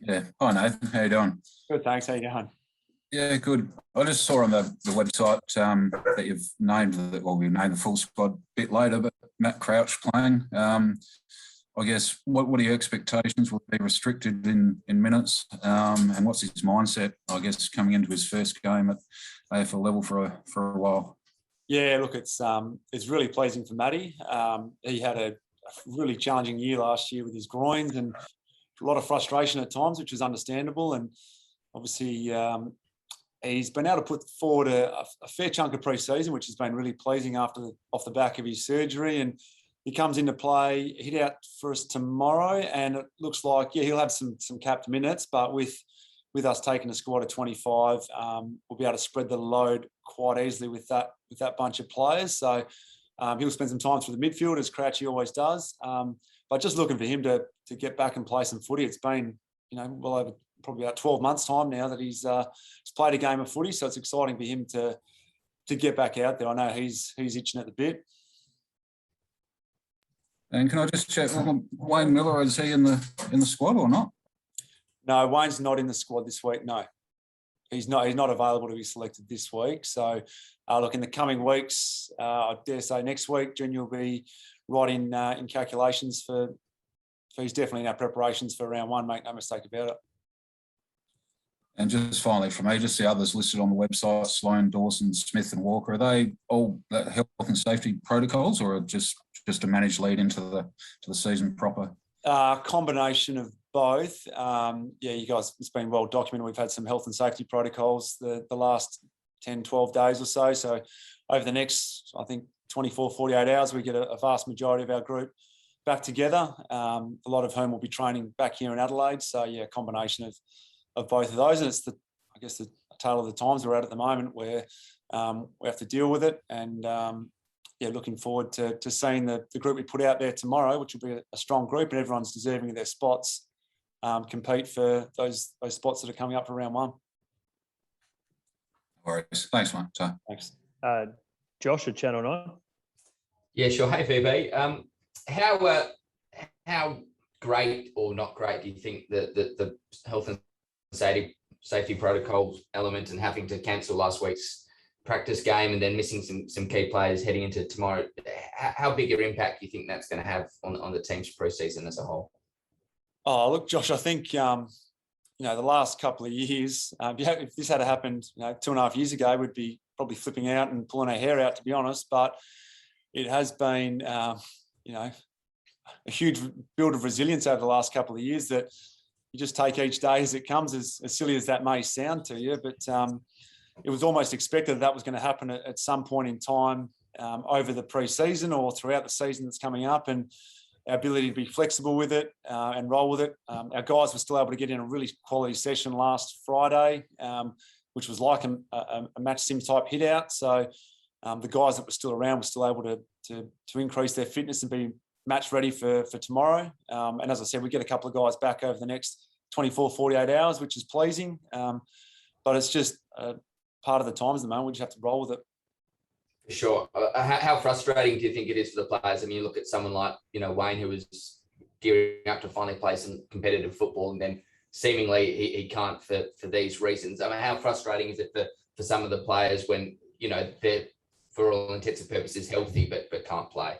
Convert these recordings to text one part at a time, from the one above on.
Yeah. Hi, Nathan. How you doing? Good, thanks. How you going? Yeah, good. I just saw on the website that you've named we named the full squad a bit later, but Matt Crouch playing. I guess what are your expectations? Will he be restricted in minutes? And what's his mindset? I guess coming into his first game at AFL level for a while. Yeah, look, it's really pleasing for Matty. He had a really challenging year last year with his groins and a lot of frustration at times, which is understandable. And obviously, he's been able to put forward a fair chunk of pre-season, which has been really pleasing off the back of his surgery. And he comes into play, hit out for us tomorrow, and it looks like he'll have some capped minutes, but with us taking a squad of 25, we'll be able to spread the load quite easily with that bunch of players. So he'll spend some time through the midfield, as Crouchy always does. But just looking for him to get back and play some footy. It's been well over probably about 12 months' time now that he's played a game of footy, so it's exciting for him to get back out there. I know he's itching at the bit. And can I just check, Wayne Miller, is he in the squad or not? No, Wayne's not in the squad this week. No, he's not available to be selected this week. So, look, in the coming weeks, I dare say next week, Junior will be right in calculations for he's definitely in our preparations for round one. Make no mistake about it. And just finally, from me, just the others listed on the website: Sloan, Dawson, Smith, and Walker. Are they all health and safety protocols, or just a managed lead into the season proper? Combination of both. You guys, it's been well documented. We've had some health and safety protocols the last 10, 12 days or so. So over the next, I think, 24, 48 hours, we get a vast majority of our group back together. A lot of whom will be training back here in Adelaide. So, a combination of both of those. And it's the tale of the times we're at the moment where we have to deal with it. And, looking forward to seeing the group we put out there tomorrow, which will be a strong group, and everyone's deserving of their spots, compete for those spots that are coming up for round one. All right. Thanks, mate. So. Thanks. Josh at Channel 9. Yeah, sure. Hey, VB. How great or not great do you think the health and safety protocols element and having to cancel last week's practice game and then missing some key players heading into tomorrow, how big an impact do you think that's going to have on the team's pre-season as a whole? Oh, look, Josh, I think, the last couple of years, if this had happened, 2.5 years ago, we'd be probably flipping out and pulling our hair out, to be honest. But it has been, a huge build of resilience over the last couple of years that you just take each day as it comes, as silly as that may sound to you. But it was almost expected that was going to happen at some point in time over the pre-season or throughout the season that's coming up, and our ability to be flexible with it and roll with it. Our guys were still able to get in a really quality session last Friday, which was like a match sim type hit out. So the guys that were still around were still able to increase their fitness and be match ready for tomorrow. And as I said, we get a couple of guys back over the next 24, 48 hours, which is pleasing. But it's just part of the times at the moment. We just have to roll with it. For sure. How frustrating do you think it is for the players? I mean, you look at someone like, Wayne, who was gearing up to finally play some competitive football, and then seemingly he can't for these reasons. I mean, how frustrating is it for some of the players when, they're, for all intents and purposes, healthy but can't play?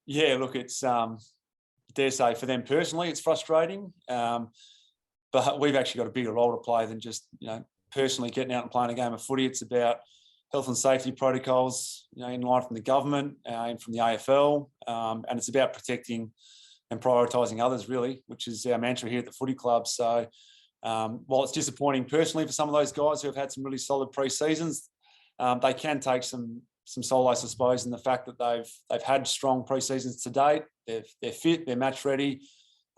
Yeah, look, it's, dare say, for them personally, it's frustrating. But we've actually got a bigger role to play than just, personally getting out and playing a game of footy. It's about health and safety protocols, in line from the government and from the AFL. And it's about protecting and prioritising others, really, which is our mantra here at the footy club. So while it's disappointing personally for some of those guys who have had some really solid pre-seasons, they can take some solace, I suppose, in the fact that they've had strong pre-seasons to date. They're fit, they're match ready.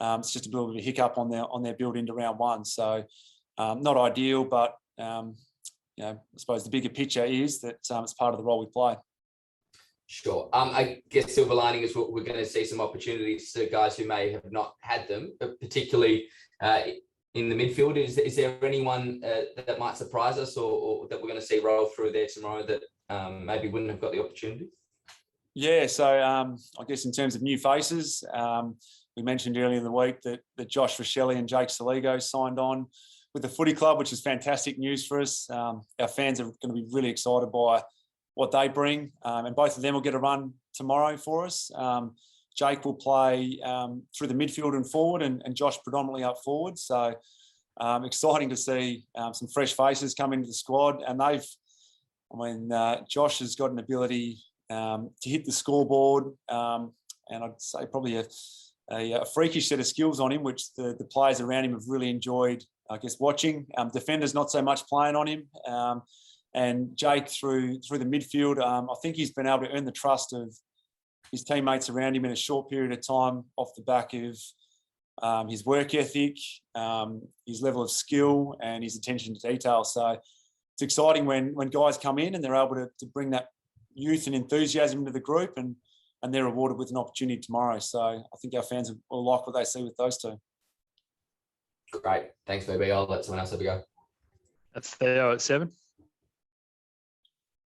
It's just a bit of a hiccup on their build into round one. So not ideal, but I suppose the bigger picture is that it's part of the role we play. Sure. I guess silver lining is we're going to see some opportunities to guys who may have not had them, but particularly in the midfield. Is there anyone that might surprise us or that we're going to see roll through there tomorrow that maybe wouldn't have got the opportunity? Yeah, so I guess in terms of new faces, we mentioned earlier in the week that Josh Rochelle and Jake Saligo signed on with the footy club, which is fantastic news for us. Our fans are going to be really excited by what they bring, and both of them will get a run tomorrow for us. Jake will play through the midfield and forward, and Josh predominantly up forward. So exciting to see some fresh faces come into the squad, and Josh has got an ability to hit the scoreboard, and I'd say probably a freakish set of skills on him, which the players around him have really enjoyed, I guess, watching. Defenders not so much playing on him, and Jake through the midfield. I think he's been able to earn the trust of his teammates around him in a short period of time off the back of his work ethic, his level of skill, and his attention to detail. So it's exciting when guys come in and they're able to bring that youth and enthusiasm into the group, and they're rewarded with an opportunity tomorrow. So I think our fans will like what they see with those two. Great. Thanks, VB. I'll let someone else have a go. That's Theo at 7.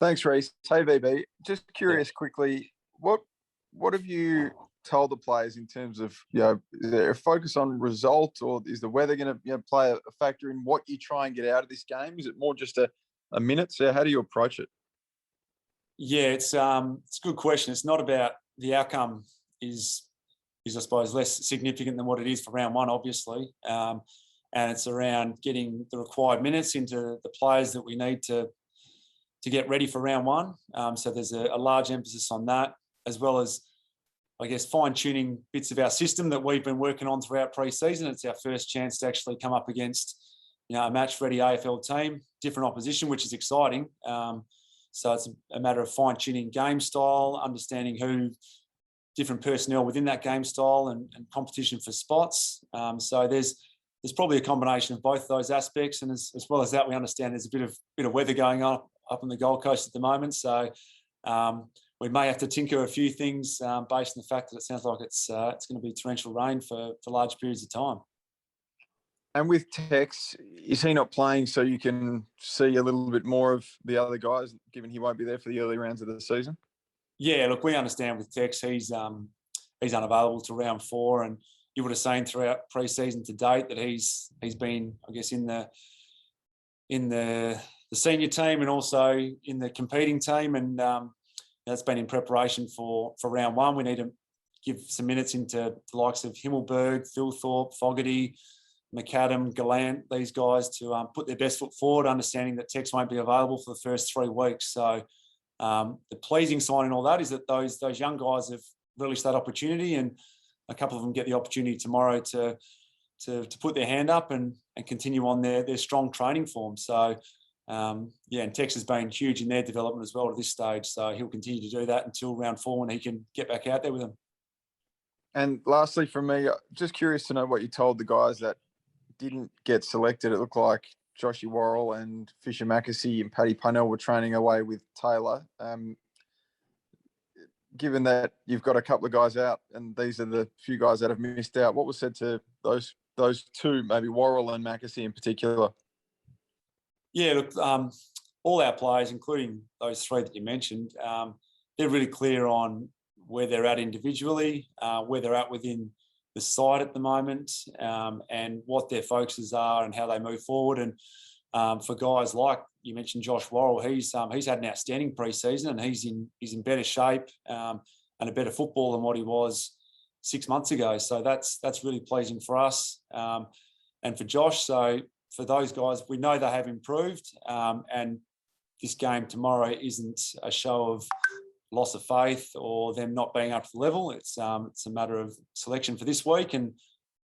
Thanks, Reece. Hey, VB. Just curious quickly, what have you told the players in terms of, is there a focus on result, or is the weather going to play a factor in what you try and get out of this game? Is it more just a minute? So how do you approach it? Yeah, it's a good question. It's not about the outcome is I suppose less significant than what it is for round one, obviously, and it's around getting the required minutes into the players that we need to get ready for round one. So there's a large emphasis on that, as well as, I guess, fine-tuning bits of our system that we've been working on throughout pre-season. It's our first chance to actually come up against, a match-ready AFL team, different opposition, which is exciting. So it's a matter of fine-tuning game style, understanding who different personnel within that game style, and competition for spots. So there's probably a combination of both those aspects, and as well as that, we understand there's a bit of weather going on up on the Gold Coast at the moment. So we may have to tinker a few things based on the fact that it sounds like it's going to be torrential rain for large periods of time. And with Tex, is he not playing so you can see a little bit more of the other guys, given he won't be there for the early rounds of the season? Yeah, look, we understand with Tex, he's unavailable to round 4, and you would have seen throughout pre-season to date that he's been, I guess, in the senior team and also in the competing team, and that's been in preparation for round 1. We need to give some minutes into the likes of Himmelberg, Thilthorpe, Fogarty, McAdam, Gallant, these guys to put their best foot forward, understanding that Tex won't be available for the first 3 weeks. So the pleasing sign in all that is that those young guys have relished that opportunity, and a couple of them get the opportunity tomorrow to put their hand up and continue on their strong training form. So and Tex has been huge in their development as well at this stage. So he'll continue to do that until round 4 when he can get back out there with them. And lastly, from me, just curious to know what you told the guys that didn't get selected. It looked like Joshy Worrell and Fisher Mackesy and Paddy Punnell were training away with Taylor. Given that you've got a couple of guys out and these are the few guys that have missed out, what was said to those two, maybe Worrell and Mackesy in particular? Yeah, look, all our players, including those 3 that you mentioned, they're really clear on where they're at individually, where they're at within the side at the moment, and what their focuses are and how they move forward. And for guys like you mentioned, Josh Worrell, he's had an outstanding pre-season, and he's in better shape and a better football than what he was 6 months ago. So that's really pleasing for us, and for Josh. So for those guys, we know they have improved, and this game tomorrow isn't a show of loss of faith or them not being up to the level. It's a matter of selection for this week, and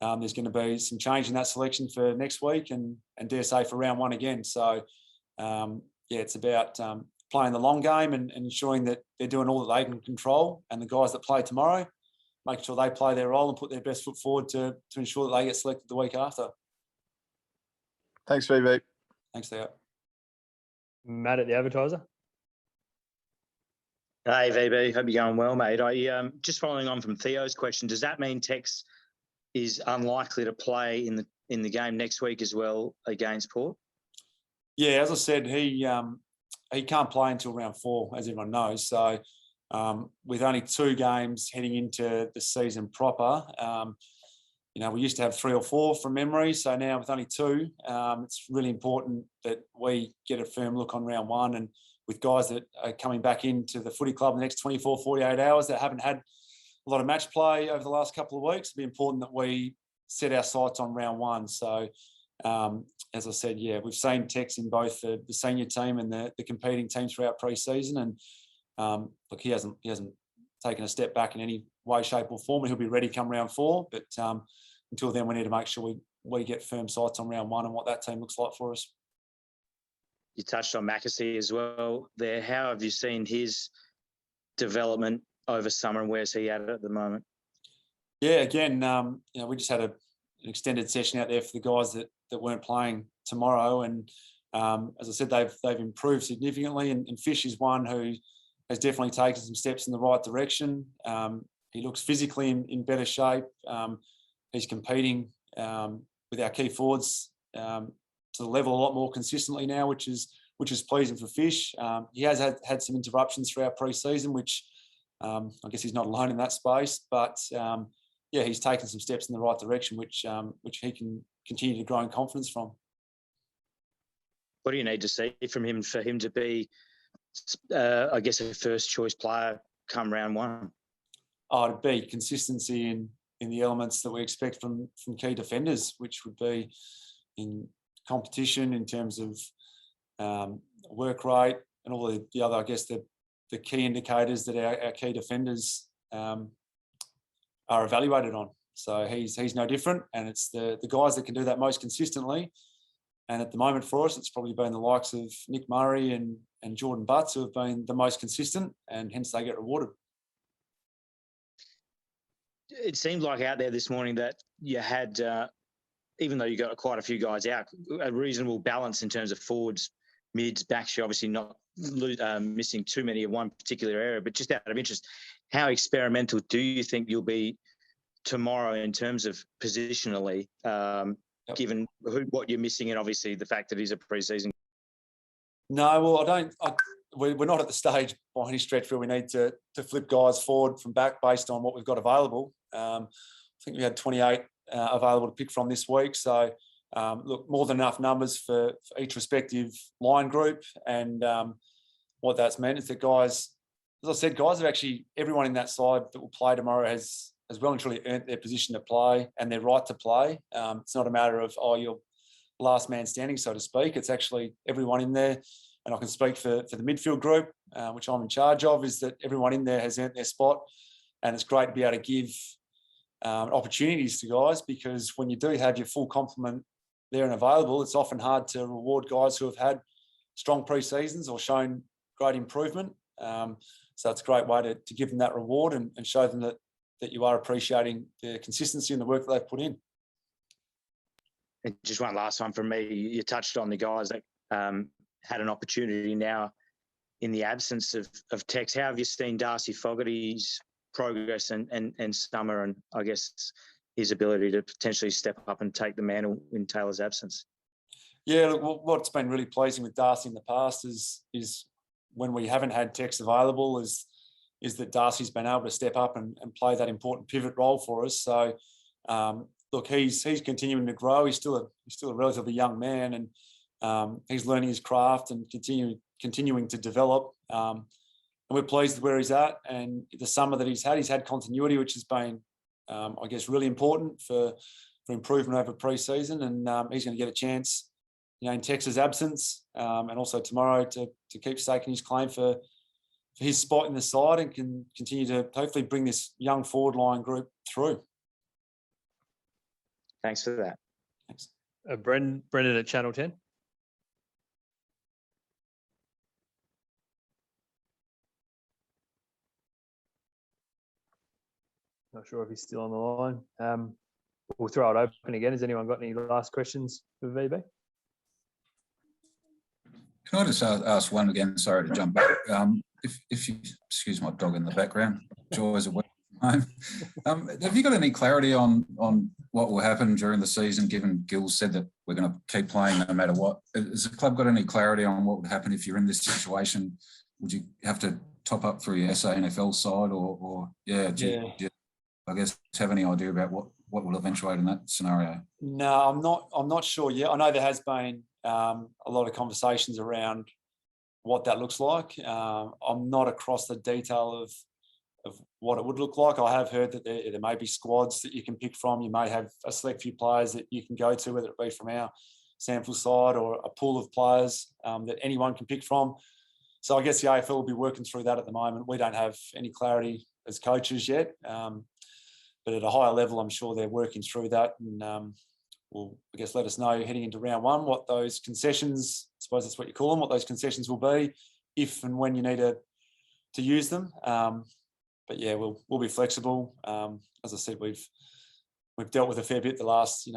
there's going to be some change in that selection for next week, and dare say for round 1 again. So it's about playing the long game and ensuring that they're doing all that they can control, and the guys that play tomorrow, make sure they play their role and put their best foot forward to ensure that they get selected the week after. Thanks, VB. Thanks, Theo. Matt at the Advertiser. Hey, VB. Hope you're going well, mate. I just following on from Theo's question, does that mean Tex is unlikely to play in the game next week as well against Port? Yeah, as I said, he can't play until round 4, as everyone knows. So with only 2 games heading into the season proper, we used to have 3 or 4 from memory, so now with only 2, it's really important that we get a firm look on round 1, and with guys that are coming back into the footy club in the next 24, 48 hours that haven't had a lot of match play over the last couple of weeks, it'd be important that we set our sights on round 1. So, as I said, we've seen Tex in both the senior team and the competing teams throughout pre-season, and look, he hasn't taken a step back in any way, shape or form, and he'll be ready come round 4. But until then, we need to make sure we get firm sights on round 1 and what that team looks like for us. You touched on Mackesy as well there. How have you seen his development over summer, and where's he at the moment? Yeah, again, we just had an extended session out there for the guys that weren't playing tomorrow, and as I said, they've improved significantly. And Fish is one who has definitely taken some steps in the right direction. He looks physically in better shape. He's competing with our key forwards to the level a lot more consistently now, which is pleasing for Fish. He has had some interruptions throughout pre-season, which I guess he's not alone in that space. But he's taken some steps in the right direction, which he can continue to grow in confidence from. What do you need to see from him for him to be, I guess, a first choice player come round 1? To be consistency in the elements that we expect from key defenders, which would be in competition in terms of work rate and all the other, I guess, the key indicators that our key defenders are evaluated on. So he's no different, and it's the guys that can do that most consistently. And at the moment for us, it's probably been the likes of Nick Murray and Jordan Butts who have been the most consistent, and hence they get rewarded. It seemed like out there this morning that you had, even though you got quite a few guys out, a reasonable balance in terms of forwards, mids, backs. You're obviously not missing too many of one particular area, but just out of interest, how experimental do you think you'll be tomorrow in terms of positionally, given what you're missing and obviously the fact that he's a pre-season? No, well, we're not at the stage by any stretch where we need to flip guys forward from back based on what we've got available. I think we had 28 available to pick from this week. So, look, more than enough numbers for each respective line group. And what that's meant is that guys, as I said, guys have actually, everyone in that side that will play tomorrow has well and truly earned their position to play and their right to play. It's not a matter of, you're last man standing, so to speak. It's actually everyone in there. And I can speak for the midfield group, which I'm in charge of, is that everyone in there has earned their spot. And it's great to be able to give opportunities to guys, because when you do have your full complement there and available, it's often hard to reward guys who have had strong pre-seasons or shown great improvement. So it's a great way to give them that reward and show them that you are appreciating the consistency and the work that they've put in. And just one last one from me. You touched on the guys that had an opportunity now in the absence of Tex. How have you seen Darcy Fogarty's progress and summer, and I guess his ability to potentially step up and take the mantle in Taylor's absence? Yeah, look, what's been really pleasing with Darcy in the past is when we haven't had Tex available is that Darcy's been able to step up and play that important pivot role for us. So, look, he's continuing to grow. He's still a relatively young man, and he's learning his craft and continuing to develop. And we're pleased with where he's at. And the summer that he's had continuity, which has been, I guess, really important for improvement over pre-season. And he's going to get a chance, in Tex's absence, and also tomorrow to keep staking his claim for his spot in the side and can continue to hopefully bring this young forward line group through. Thanks for that. Thanks. Brendan at Channel 10. Not sure if he's still on the line. We'll throw it open again. Has anyone got any last questions for VB? Can I just ask one again? Sorry to jump back. If you excuse my dog in the background, joys of working from home. Have you got any clarity on what will happen during the season, given Gill said that we're going to keep playing no matter what? Has the club got any clarity on what would happen if you're in this situation? Would you have to top up for your SA NFL side or do you, I guess, have any idea about what will eventuate in that scenario? No, I'm not sure yet. I know there has been a lot of conversations around what that looks like. I'm not across the detail of what it would look like. I have heard that there may be squads that you can pick from. You may have a select few players that you can go to, whether it be from our sample side or a pool of players that anyone can pick from. So I guess the AFL will be working through that at the moment. We don't have any clarity as coaches yet, but at a higher level, I'm sure they're working through that, and will, I guess, let us know heading into round one what those concessions, I suppose that's what you call them, what those concessions will be, if and when you need to use them. But yeah, we'll be flexible. As I said, we've dealt with a fair bit the last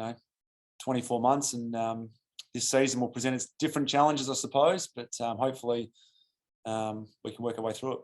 24 months, and this season will present its different challenges, I suppose. But hopefully we can work our way through it.